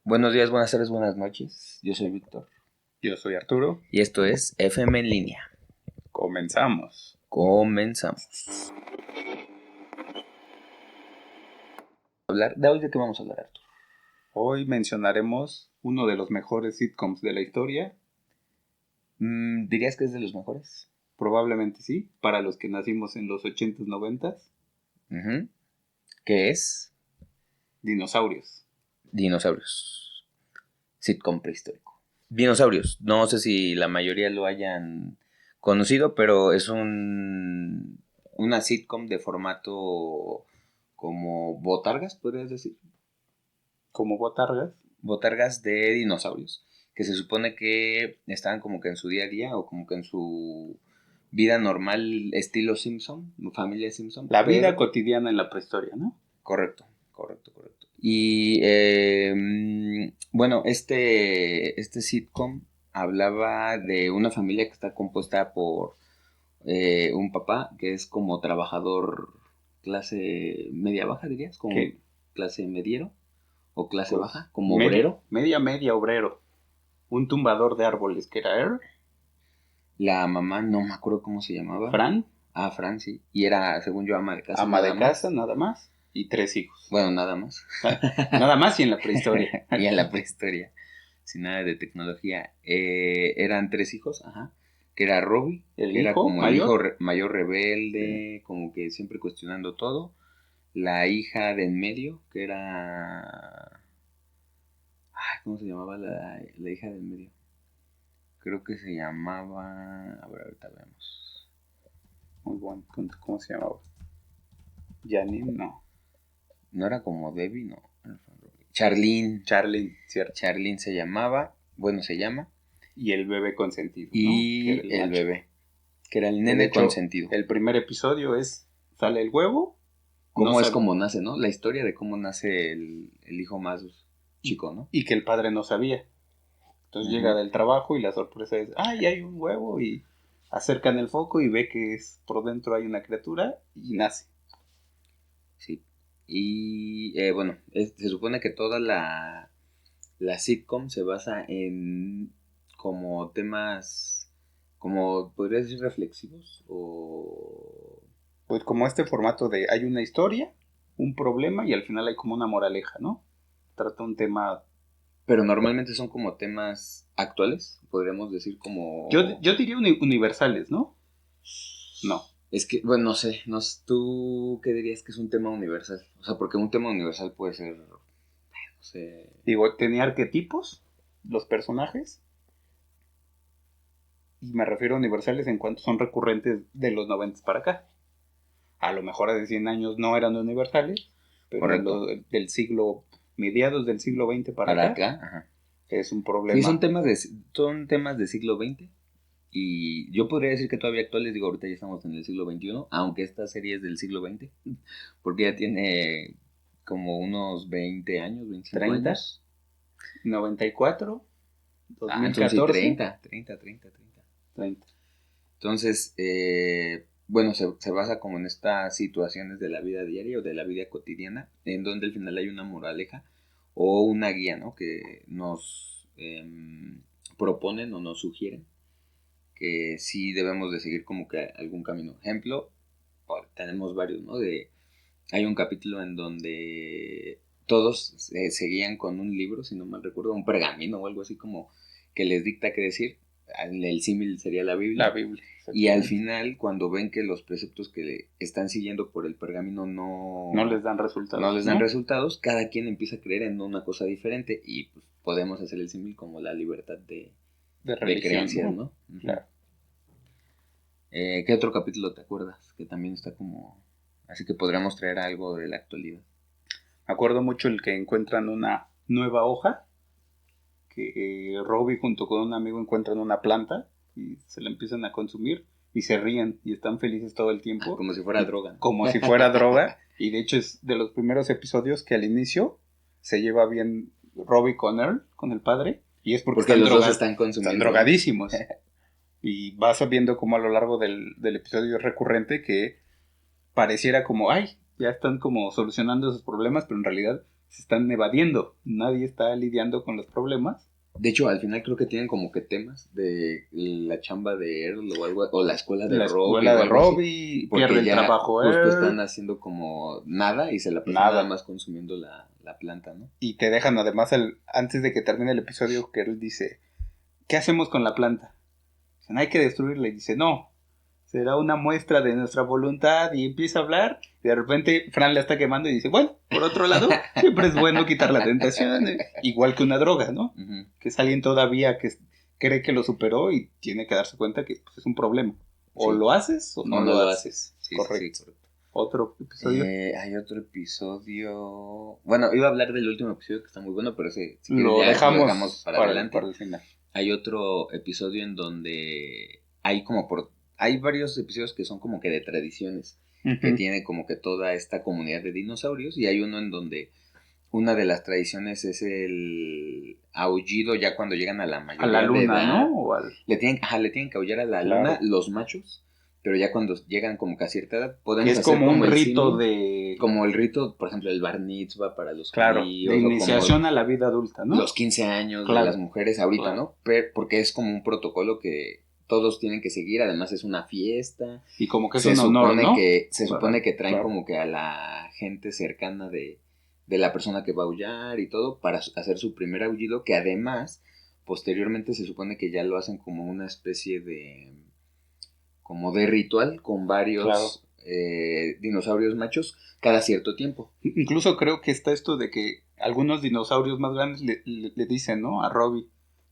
Buenos días, buenas tardes, buenas noches. Yo soy Víctor. Yo soy Arturo. Y esto es FM en línea. Comenzamos. Comenzamos. ¿De hoy de qué vamos a hablar, Arturo? Hoy mencionaremos uno de los mejores sitcoms de la historia. ¿Dirías que es de los mejores? Probablemente sí, para los que nacimos en los 80s, 90s. ¿Qué es? Dinosaurios. Dinosaurios. Sitcom prehistórico. Dinosaurios. No sé si la mayoría lo hayan conocido, pero es una sitcom de formato como botargas, podrías decir. Como botargas. Botargas de dinosaurios, que se supone que estaban como que en su día a día o como que en su vida normal estilo Simpson, familia Simpson. La vida cotidiana en la prehistoria, ¿no? Correcto. Y bueno, este sitcom hablaba de una familia que está compuesta por un papá que es como trabajador clase media baja, dirías, como ¿Qué? Clase mediero o clase Pues, baja, como obrero. Media obrero. Un tumbador de árboles que era él. La mamá, no me acuerdo cómo se llamaba. Fran. Fran, sí. Y era, según yo, ama de casa. Ama de casa, nada más. Y 3 hijos. Bueno, nada más. Nada más y en la prehistoria. Y en la prehistoria. Sin nada de tecnología. Eran 3 hijos, ajá. Que era Robbie, el que hijo era como mayor. el hijo mayor rebelde, como que siempre cuestionando todo. La hija de en medio, que era... ¿cómo se llamaba la hija del medio? Creo que se llamaba... A ver, ahorita vemos. Muy buen punto. ¿Cómo se llamaba? Janine, no. No era como Debbie, no. Charlene, cierto. Charlene se llamaba, bueno, se llama. Y el bebé consentido, y ¿no? el bebé, que era el nene hecho, consentido. El primer episodio sale el huevo. ¿Cómo es como nace, no? La historia de cómo nace el hijo más chico, ¿no? Y que el padre no sabía. Entonces llega del trabajo y la sorpresa es, hay un huevo, y acercan el foco y ve que por dentro hay una criatura y nace. Sí. Y bueno, se supone que toda la sitcom se basa en como temas, como podría decir reflexivos o... Pues como este formato de hay una historia, un problema y al final hay como una moraleja, ¿no? Trata un tema... Pero normalmente son como temas actuales, podríamos decir como... Yo diría universales, ¿no? No. Es que, bueno, no sé, ¿tú qué dirías que es un tema universal? O sea, porque un tema universal puede ser, no sé... Digo, tenía arquetipos, los personajes, y me refiero a universales en cuanto son recurrentes de los 90 para acá. A lo mejor hace 100 años no eran universales, pero del siglo, mediados del siglo XX para acá, ajá. Es un problema. Sí, son temas de siglo XX. Y yo podría decir que todavía actuales, digo, ahorita ya estamos en el siglo XXI, aunque esta serie es del siglo XX, porque ya tiene como unos 20 años, 25 30, años. 94, 2014. Entonces sí, 30. Entonces, bueno, se basa como en estas situaciones de la vida diaria o de la vida cotidiana, en donde al final hay una moraleja o una guía, ¿no? Que nos proponen o nos sugieren que sí debemos de seguir como que algún camino. Ejemplo, tenemos varios, ¿no? Hay un capítulo en donde todos seguían con un libro, si no mal recuerdo, un pergamino o algo así como que les dicta qué decir. El símil sería la Biblia. Y al final, cuando ven que los preceptos que están siguiendo por el pergamino no les dan resultados, cada quien empieza a creer en una cosa diferente y pues, podemos hacer el símil como la libertad de creencias, ¿no? Claro. ¿Qué otro capítulo te acuerdas? Que también está como... Así que podríamos traer algo de la actualidad. Me acuerdo mucho el que encuentran una nueva hoja, que Robbie junto con un amigo encuentran una planta y se la empiezan a consumir y se ríen y están felices todo el tiempo. Como si fuera droga. Como si fuera droga. Y de hecho es de los primeros episodios que al inicio se lleva bien Robbie con Earl, con el padre, y es porque los dos están consumiendo. Están drogadísimos. Y vas viendo como a lo largo del episodio es recurrente que pareciera como, ya están como solucionando esos problemas, pero en realidad se están evadiendo. Nadie está lidiando con los problemas. De hecho, al final creo que tienen como que temas de la chamba de Earl o algo, o la escuela de Robbie. La escuela de Robbie, pierde el trabajo justo Earl. están haciendo como nada y se la pasan nada más consumiendo la planta, ¿no? Y te dejan además, antes de que termine el episodio, que Earl dice, ¿qué hacemos con la planta? Dicen, hay que destruirla. Y dice, no, será una muestra de nuestra voluntad. Y empieza a hablar. Y de repente Fran la está quemando y dice, bueno, por otro lado, siempre es bueno quitar la tentación. Igual que una droga, ¿no? Uh-huh. Que es alguien todavía que cree que lo superó y tiene que darse cuenta que pues, es un problema. O sí. Lo haces o no lo haces. Sí, correcto. Sí, correcto. ¿Otro episodio? Hay otro episodio. Bueno, iba a hablar del último episodio que está muy bueno, pero ese si lo dejamos para adelante. Para el final. Hay otro episodio en donde hay varios episodios que son como que de tradiciones, uh-huh. que tiene como que toda esta comunidad de dinosaurios, y hay uno en donde una de las tradiciones es el aullido ya cuando llegan a la mayoría a la luna, de edad, ¿no? Le tienen que aullar a la luna los machos, pero ya cuando llegan como que a cierta edad pueden hacer como un rito como el rito, por ejemplo, el bar mitzvah para los judíos, de iniciación a la vida adulta, ¿no? Los 15 años de las mujeres ahorita, ¿no? Porque es como un protocolo que todos tienen que seguir, además es una fiesta. Y como que es un honor, ¿no? Se supone que traen como que a la gente cercana de la persona que va a aullar y todo para hacer su primer aullido, que además posteriormente se supone que ya lo hacen como una especie de ritual con varios dinosaurios machos cada cierto tiempo. Incluso creo que está esto de que algunos dinosaurios más grandes le dicen, ¿no? A Robbie,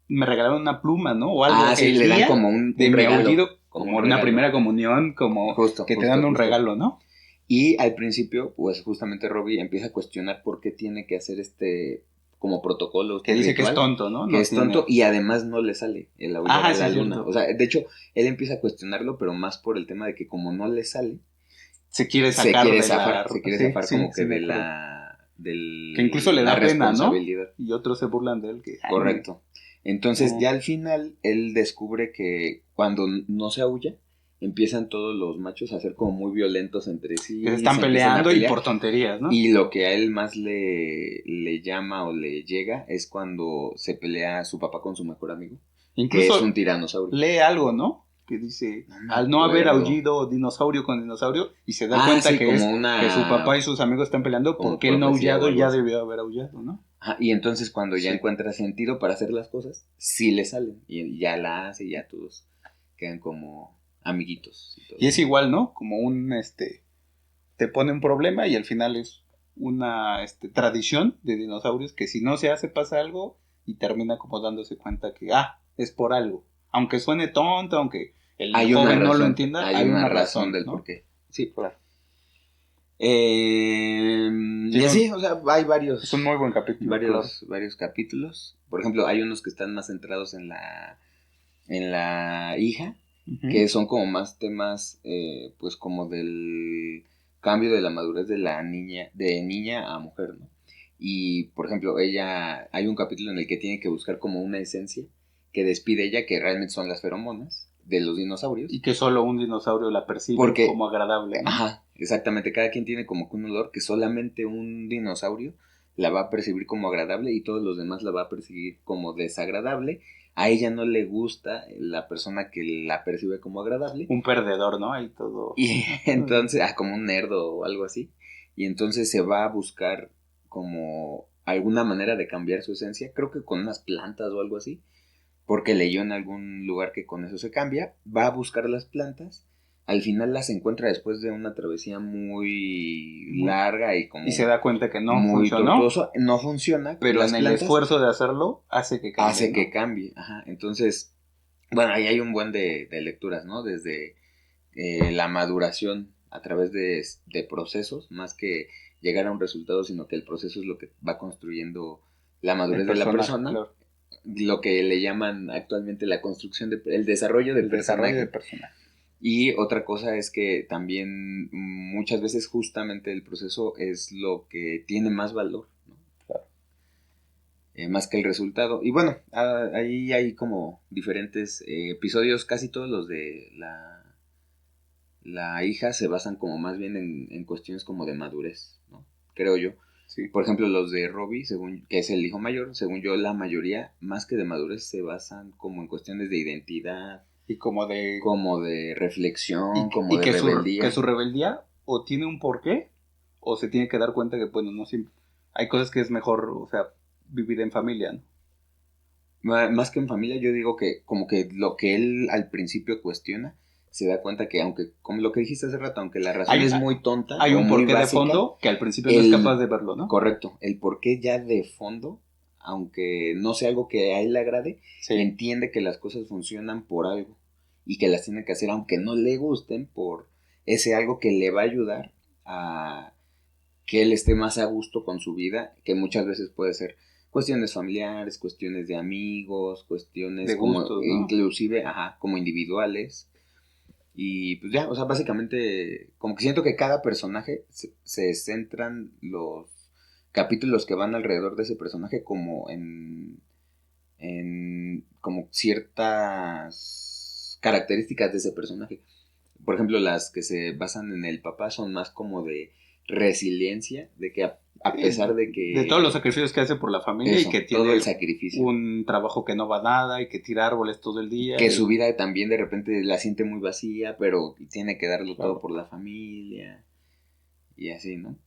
me regalaron una pluma, ¿no? O algo sí, le dan como un regalo, aullido, como una primera comunión, como que te dan un regalo, ¿no? Y al principio, pues justamente Robbie empieza a cuestionar por qué tiene que hacer como protocolo. Que dice ritual, que es tonto, ¿no? Que es tonto y además no le sale el aullar a la luna. O sea, de hecho, él empieza a cuestionarlo, pero más por el tema de que como no le sale, se quiere zafar como que de la... que incluso le da pena, ¿no? Y otros se burlan de él. Correcto. Entonces ya al final él descubre que cuando no se aúlla, empiezan todos los machos a ser como muy violentos entre sí. Que se están peleando y por tonterías, ¿no? Y lo que a él más le llama o le llega es cuando se pelea su papá con su mejor amigo. Incluso que es un tiranosaurio. Lee algo, ¿no? Que dice, al no haber aullido dinosaurio con dinosaurio, y se da cuenta que que su papá y sus amigos están peleando porque él no ha aullado y ya debió haber aullado, ¿no? Y entonces cuando ya encuentra sentido para hacer las cosas, sí le salen. Y ya la hace y ya todos quedan como amiguitos. Y es igual, ¿no? Como te pone un problema y al final es una tradición de dinosaurios que si no se hace pasa algo y termina como dándose cuenta que, es por algo. Aunque suene tonto, aunque el joven no lo entienda, hay una razón del porqué. Sí, claro. Y así, o sea, hay varios. Es un muy buen capítulo. Varios capítulos. Por ejemplo, hay unos que están más centrados en la hija, uh-huh. que son como más temas, pues como del cambio de la madurez de la niña, de niña a mujer, ¿no? Y, por ejemplo, hay un capítulo en el que tiene que buscar como una esencia que despide ella, que realmente son las feromonas de los dinosaurios. Y que solo un dinosaurio la percibe como agradable, ¿no? Ajá, exactamente. Cada quien tiene como que un olor que solamente un dinosaurio la va a percibir como agradable y todos los demás la va a percibir como desagradable. A ella no le gusta la persona que la percibe como agradable. Un perdedor, ¿no? Ahí todo. Y entonces, como un nerdo o algo así. Y entonces se va a buscar como alguna manera de cambiar su esencia. Creo que con unas plantas o algo así. Porque leyó en algún lugar que con eso se cambia. Va a buscar las plantas. Al final las encuentra después de una travesía muy larga y como... Y se da cuenta que no muy funcionó. Tortuoso. No funciona. Pero en el esfuerzo de hacerlo, hace que cambie. Que cambie, ajá. Entonces, bueno, ahí hay un buen de lecturas, ¿no? Desde la maduración a través de procesos, más que llegar a un resultado, sino que el proceso es lo que va construyendo la madurez de la persona. Claro. Lo que le llaman actualmente la construcción, el desarrollo del personaje. Y otra cosa es que también muchas veces justamente el proceso es lo que tiene más valor, ¿no? Claro. Más que el resultado. Y bueno, ahí hay como diferentes episodios, casi todos los de la hija se basan como más bien en cuestiones como de madurez, ¿no? Creo yo. Sí. Por ejemplo, los de Robbie, según que es el hijo mayor, según yo, la mayoría, más que de madurez, se basan como en cuestiones de identidad. Y como de reflexión, como y de que rebeldía. Que su rebeldía o tiene un porqué, o se tiene que dar cuenta que, bueno, no siempre. Hay cosas que es mejor, o sea, vivir en familia, ¿no? Más que en familia, yo digo que como que lo que él al principio cuestiona, se da cuenta que aunque, como lo que dijiste hace rato, aunque la razón es muy tonta, hay un muy porqué básica, de fondo que al principio no es capaz de verlo, ¿no? Correcto, el porqué ya de fondo, aunque no sea algo que a él le agrade, entiende que las cosas funcionan por algo y que las tiene que hacer aunque no le gusten, por ese algo que le va a ayudar a que él esté más a gusto con su vida, que muchas veces puede ser cuestiones familiares, cuestiones de amigos, cuestiones de como gustos, ¿no? Inclusive, como individuales. Y pues ya, o sea, básicamente como que siento que cada personaje se centran los capítulos que van alrededor de ese personaje como en como ciertas características de ese personaje. Por ejemplo, las que se basan en el papá son más como de resiliencia, de que a pesar de que... De todos los sacrificios que hace por la familia y que tiene todo el sacrificio. Un trabajo que no va a nada y que tira árboles todo el día. Que su vida también de repente la siente muy vacía, pero tiene que darlo todo por la familia y así, ¿no?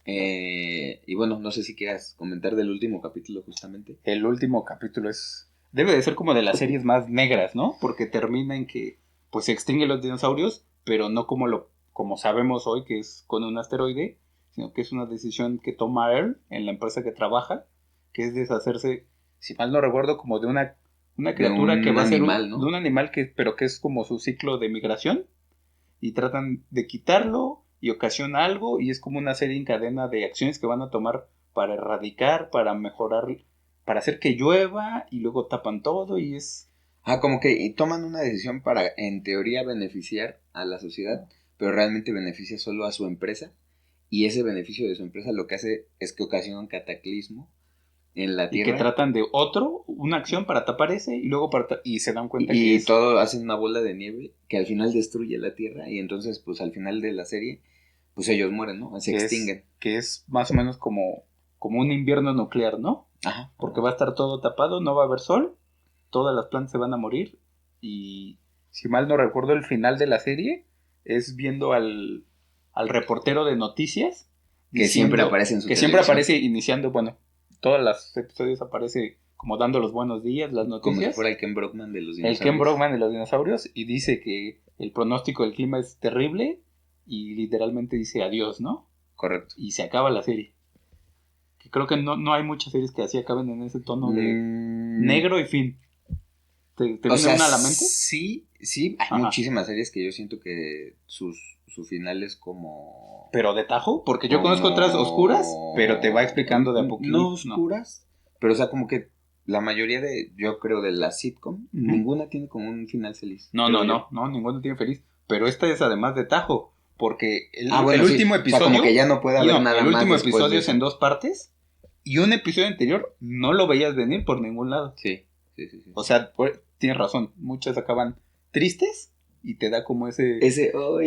Y bueno, no sé si quieras comentar del último capítulo justamente. El último capítulo debe de ser como de las series más negras, ¿no? Porque termina en que pues se extinguen los dinosaurios, pero no como sabemos hoy, que es con un asteroide, sino que es una decisión que toma Earl en la empresa que trabaja, que es deshacerse, si mal no recuerdo, como de una criatura que va a ser ¿no? de un animal pero que es como su ciclo de migración, y tratan de quitarlo y ocasiona algo, y es como una serie en cadena de acciones que van a tomar para erradicar, para mejorar, para hacer que llueva, y luego tapan todo, y es... como que toman una decisión para, en teoría, beneficiar a la sociedad, pero realmente beneficia solo a su empresa, y ese beneficio de su empresa lo que hace es que ocasiona un cataclismo en la Tierra. Y que tratan de una acción para tapar ese, y luego y se dan cuenta que todo hacen una bola de nieve que al final destruye la Tierra, y entonces pues al final de la serie pues ellos mueren, ¿no? Se extinguen. Que es más o menos como un invierno nuclear, ¿no? Ajá. Porque va a estar todo tapado, no va a haber sol, todas las plantas se van a morir, y si mal no recuerdo, el final de la serie es viendo al reportero de noticias que siempre aparece en su televisión. Siempre aparece iniciando, bueno, todas las episodios aparece como dando los buenos días, las noticias. Como si fuera el Ken Brockman de los dinosaurios. El Ken Brockman de los dinosaurios, y dice que el pronóstico del clima es terrible, y literalmente dice adiós, ¿no? Correcto. Y se acaba la serie. Que creo que no hay muchas series que así acaben en ese tono de negro y fin. ¿Te viene una a la mente? Sí, hay muchísimas series que yo siento que su final es como... ¿Pero de tajo? Porque yo conozco otras oscuras, pero te va explicando de a poquito. No oscuras, pero o sea, como que la mayoría yo creo, de las sitcom, ninguna tiene como un final feliz. No, ninguna tiene feliz. Pero esta es además de tajo, porque el último episodio... O sea, como que ya no puede haber nada más. El último episodio es en 2 partes, y un episodio anterior no lo veías venir por ningún lado. Sí. O sea, tienes razón, muchas acaban tristes y te da como ese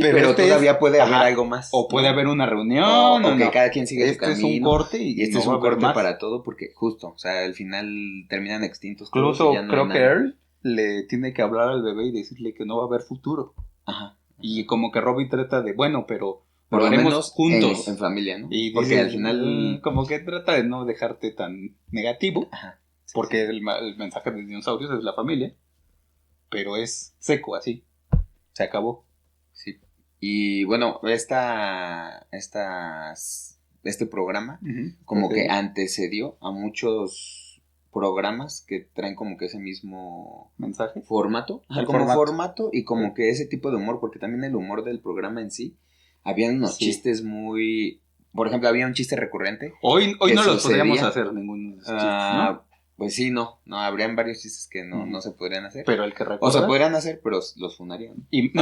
pero todavía puede haber algo más. O puede haber una reunión. O que cada quien sigue su camino. Este es un corte y este es un corte para todo, porque justo, o sea, al final terminan extintos. Incluso creo que Earl le tiene que hablar al bebé y decirle que no va a haber futuro. Ajá. Y como que Robbie trata de, bueno, pero por lo menos juntos. En familia, ¿no? Y porque al final... Como que trata de no dejarte tan negativo. Ajá. Porque el mensaje de dinosaurios es la familia. Pero es seco, así. Se acabó. Sí. Y bueno, este programa como que antecedió a muchos programas que traen como que ese mismo mensaje, formato, formato y como que ese tipo de humor, porque también el humor del programa en sí, habían unos chistes muy... Por ejemplo, había un chiste recurrente. Hoy no los podríamos hacer ningún chiste, ¿no? Pues sí, no, habrían varios chistes que no se podrían hacer. Pero el que recuerda... O se podrían hacer, pero los funarían. Y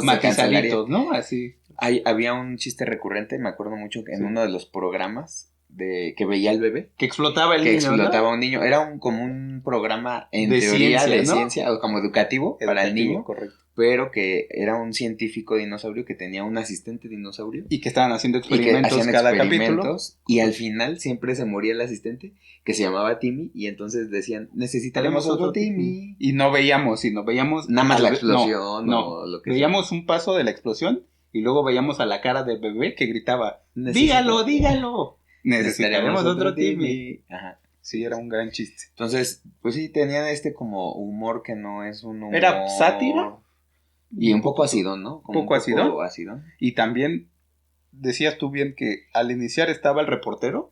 matizaditos, ¿no? Así. Había un chiste recurrente, me acuerdo mucho, que en uno de los programas que veía al bebé. Que explotaba el que niño, explotaba ¿no? un niño. Era como un programa en De teoría ciencia, de ¿no? ciencia, o como educativo para el niño. Correcto. Pero que era un científico dinosaurio que tenía un asistente dinosaurio. Y que estaban haciendo Y que experimentos hacían cada experimentos, capítulo. y al final siempre se moría el asistente, que se llamaba Timmy, y entonces decían, necesitaremos otro Timmy. Y no veíamos, Nada más la explosión no, o lo que veíamos un paso de la explosión y luego veíamos a la cara del bebé que gritaba, dígalo, dígalo. Necesitaremos otro Timmy. Ajá. Sí, era un gran chiste. Entonces, pues sí, tenían como humor que no es un humor... Era sátira. Y un poco acidón, ¿no? Como un poco acidón. Y también decías tú bien que al iniciar estaba el reportero,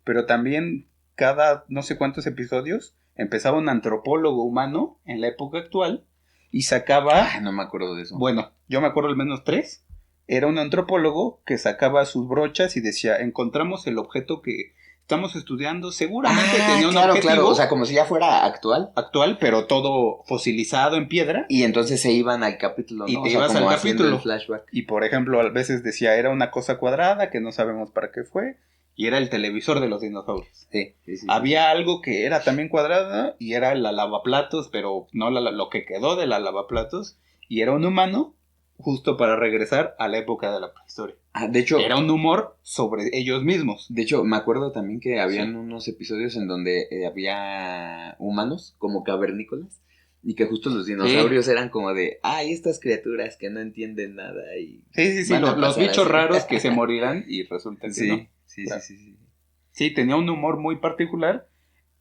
pero también cada no sé cuántos episodios empezaba un antropólogo humano en la época actual y sacaba... Ay, no me acuerdo de eso. Bueno, yo me acuerdo al menos 3. Era un antropólogo que sacaba sus brochas y decía, encontramos el objeto que estamos estudiando, seguramente tenía un objetivo. Claro, o sea, como si ya fuera actual, pero todo fosilizado en piedra. Y entonces se iban al capítulo, ¿no? Y te ibas al capítulo. El flashback. Y por ejemplo, a veces decía, era una cosa cuadrada que no sabemos para qué fue, y era el televisor de los dinosaurios. Sí. Había algo que era también cuadrada, y era la lavaplatos, pero no lo que quedó de la lavaplatos, y era un humano, justo para regresar a la época de la prehistoria. De hecho, era un humor sobre ellos mismos. De hecho, me acuerdo también que habían unos episodios en donde había humanos como cavernícolas y que justo los dinosaurios eran como de, estas criaturas que no entienden nada y sí, los bichos raros que se morirán y resulta que no. Sí. Sí, tenía un humor muy particular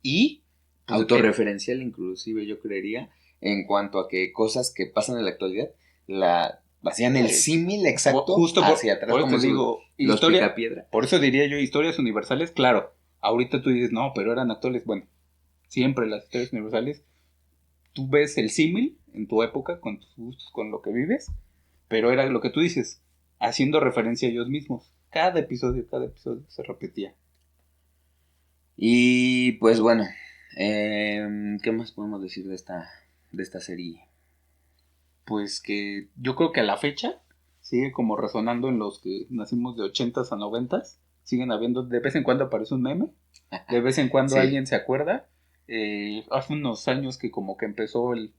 y pues, autorreferencial inclusive, yo creería, en cuanto a que cosas que pasan en la actualidad hacían el símil exacto justo hacia atrás, por como eso digo, los picapiedra. Por eso diría yo historias universales, claro. Ahorita tú dices, no, pero eran actuales. Bueno, siempre las historias universales, tú ves el símil en tu época, con tus gustos, con lo que vives, pero era lo que tú dices, haciendo referencia a ellos mismos. Cada episodio se repetía. Y pues bueno, ¿qué más podemos decir de esta serie? Pues que yo creo que a la fecha sigue como resonando en los que nacimos de 80s a 90s. Siguen habiendo, de vez en cuando aparece un meme, de vez en cuando alguien se acuerda. Hace unos años que como que empezó el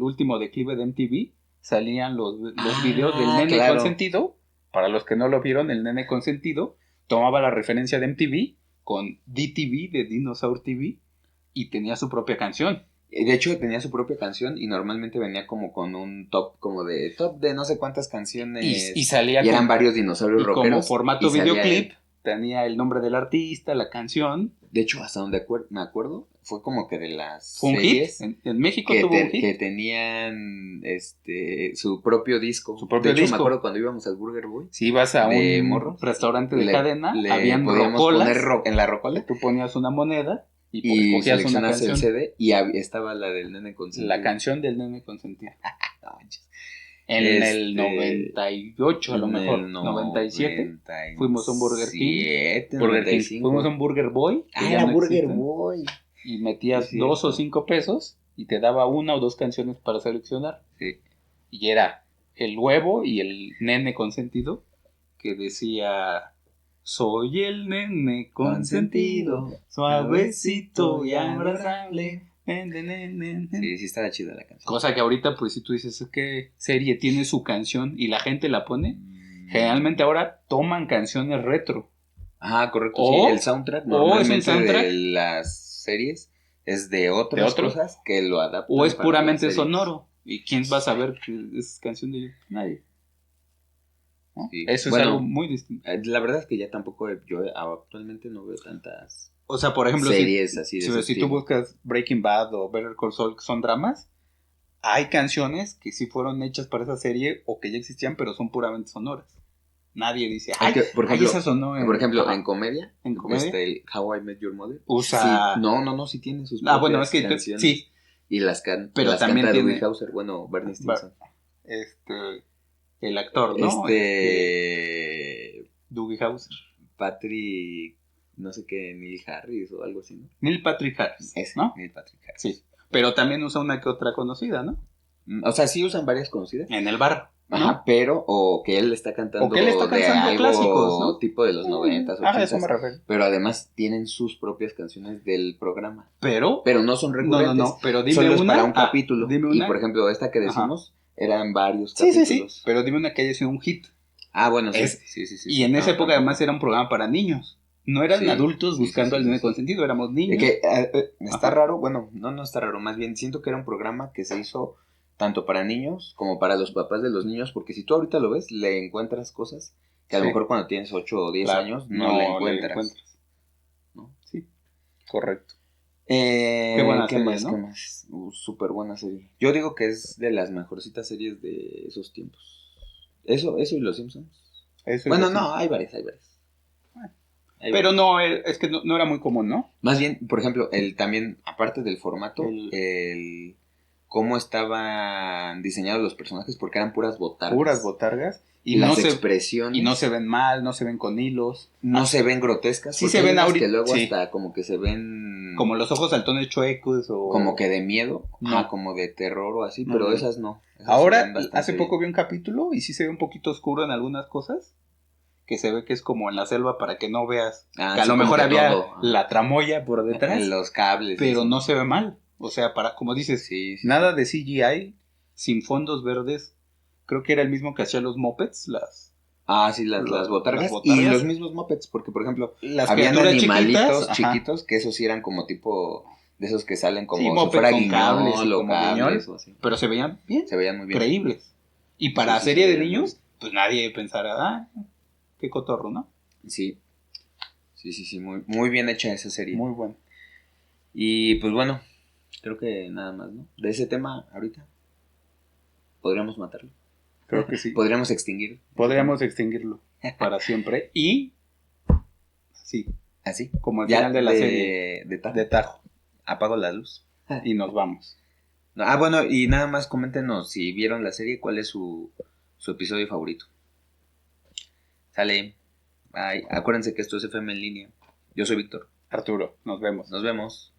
último declive de MTV, salían los videos del nene consentido. Para los que no lo vieron, el nene consentido tomaba la referencia de MTV con DTV, de Dinosaur TV, y tenía su propia canción. De hecho, tenía su propia canción y normalmente venía como con un top de no sé cuántas canciones. Y salía y eran varios dinosaurios rockeros. Como formato videoclip, tenía el nombre del artista, la canción. De hecho, hasta donde me acuerdo, fue como que de las ¿Fue un series hit? En México tuvo un hit. Que tenían su propio disco. De hecho, me acuerdo cuando íbamos al Burger Boy. Si ibas a un restaurante de cadena, habían rocolas. En la rocola. Tú ponías una moneda. Y escogías una canción. El CD y estaba la del nene consentido. La canción del nene consentido. En el 98, a lo mejor. 97. Fuimos a un Burger King. Fuimos a un Burger Boy. Era Burger Boy. Y metías 2 o 5 pesos y te daba 1 o 2 canciones para seleccionar. Sí. Y era el huevo y el nene consentido que decía... Soy el nene consentido, suavecito y abrazable. Sí, estaba chida la canción. Cosa que ahorita, pues, si tú dices que serie tiene su canción y la gente la pone, generalmente ahora toman canciones retro. Correcto. Sí, el soundtrack normalmente de las series es de otras cosas que lo adaptan. O es puramente sonoro. ¿Y quién va a saber que es canción de nadie? Sí. Eso es algo muy distinto. La verdad es que ya tampoco yo actualmente no veo tantas por ejemplo, series así de si tú buscas Breaking Bad o Better Call Saul, que son dramas, hay canciones que sí fueron hechas para esa serie o que ya existían, pero son puramente sonoras. Nadie dice, por ejemplo, esa sonó por ejemplo, en comedia, el How I Met Your Mother usa... Sí tiene sus propias canciones. Sí. Y las pero las también canta tiene... Dewey Hauser, Barney Stinson. El actor, ¿no? Dewey Hauser. Patrick, no sé qué, Neil Harris o algo así, ¿no? Neil Patrick Harris, ¿no? Neil Patrick Harris. Sí, pero también usa una que otra conocida, ¿no? O sea, sí usan varias conocidas. En el bar. Ajá, pero, o que él está cantando, o que él está cantando clásicos, ¿no? Tipo de los 90s, 80s. Eso me refiero. Pero además tienen sus propias canciones del programa. Pero no son recurrentes. No, pero dime solo una. Es para un capítulo. Dime una. Y por ejemplo, esta que decimos, eran varios capítulos. Sí, pero dime una que haya sido un hit. Bueno, sí. Y en esa época además era un programa para niños. No eran adultos buscando al nene consentido, éramos niños. Es que está raro, bueno, no está raro, más bien siento que era un programa que se hizo tanto para niños como para los papás de los niños, porque si tú ahorita lo ves, le encuentras cosas que a lo mejor cuando tienes 8 o 10 años no le encuentras. ¿No? Sí, correcto. Qué buena serie, ¿no? ¿Qué más? Súper buena serie. Yo digo que es de las mejorcitas series de esos tiempos. Eso y Los Simpsons. Bueno, no, hay varias. Pero no, es que no era muy común, ¿no? Más bien, por ejemplo, también, aparte del formato, el cómo estaban diseñados los personajes, porque eran puras botargas. Y las expresiones. Y no se ven mal, no se ven con hilos. No se ven grotescas. Sí se ven ahorita. Que luego hasta como que se ven... Como los ojos saltones chuecos o... Como que de miedo. No. Como de terror o así, pero esas no. Esas ahora, hace poco vi un capítulo y sí se ve un poquito oscuro en algunas cosas. Que se ve que es como en la selva para que no veas. Que a lo mejor había la tramoya por detrás. Los cables. Pero no se ve mal. O sea, como dices, nada de CGI, sin fondos verdes. Creo que era el mismo que hacía los Muppets, las botargas. Y los mismos Muppets, porque por ejemplo, habían animalitos chiquitos, que esos sí eran como tipo de esos que salen como si fuera cables o así. Pero se veían bien. Se veían muy bien. Creíbles. Y para serie de niños, pues nadie pensara, qué cotorro, ¿no? Sí, muy bien hecha esa serie. Muy buena. Y pues bueno, creo que nada más, ¿no? De ese tema ahorita podríamos matarlo. Creo que sí. Podríamos extinguirlo. Podríamos extinguirlo para siempre. Y así como el final de la serie de Tajo. Apago la luz y nos vamos. Bueno, y nada más coméntenos si vieron la serie, cuál es su episodio favorito. Sale. Bye. Acuérdense que esto es FM en línea. Yo soy Víctor. Arturo, nos vemos. Nos vemos.